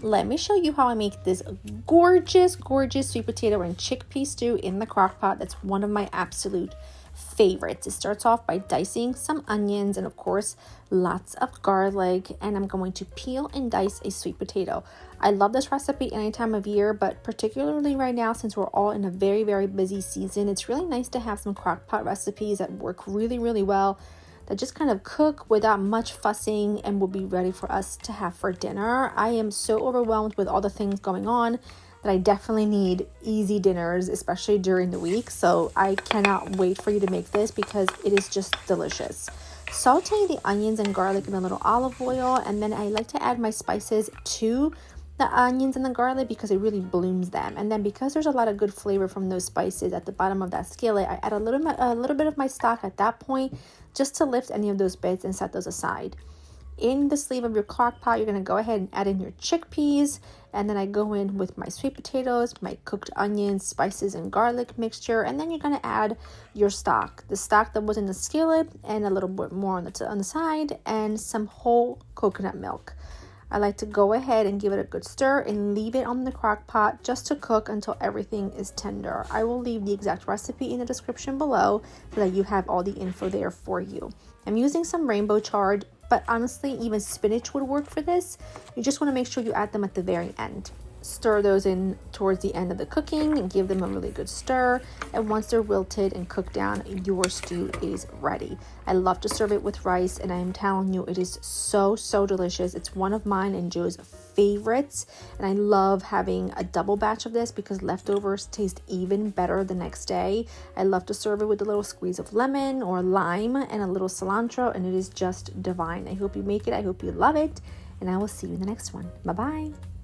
Let me show you how I make this gorgeous sweet potato and chickpea stew in the crock pot. That's one of my absolute favorites. It starts off by dicing some onions and of course lots of garlic, and I'm going to peel and dice a sweet potato. I love this recipe any time of year, but particularly right now since we're all in a very busy season, it's really nice to have some crock pot recipes that work really well, that just kind of cook without much fussing and will be ready for us to have for dinner. I am so overwhelmed with all the things going on that I definitely need easy dinners, especially during the week. So I cannot wait for you to make this because it is just delicious. Saute the onions and garlic in a little olive oil, and then I like to add my spices to the onions and the garlic because it really blooms them. And then because there's a lot of good flavor from those spices at the bottom of that skillet, I add a little bit of my stock at that point just to lift any of those bits and set those aside. In the sleeve of your crock pot, you're going to go ahead and add in your chickpeas, and then I go in with my sweet potatoes, my cooked onions, spices, and garlic mixture, and then you're going to add your stock, the stock that was in the skillet, and a little bit more on the side, and some whole coconut milk. I like to go ahead and give it a good stir and leave it on the crock pot just to cook until everything is tender. I will leave the exact recipe in the description below so that you have all the info there for you. I'm using some rainbow chard, but honestly, even spinach would work for this. You just want to make sure you add them at the very end. Stir those in towards the end of the cooking and give them a really good stir. And once they're wilted and cooked down, your stew is ready. I love to serve it with rice, and I am telling you, it is so delicious. It's one of mine and Joe's favorites, and I love having a double batch of this because leftovers taste even better the next day. I love to serve it with a little squeeze of lemon or lime and a little cilantro, and it is just divine. I hope you make it. I hope you love it, and I will see you in the next one. Bye bye.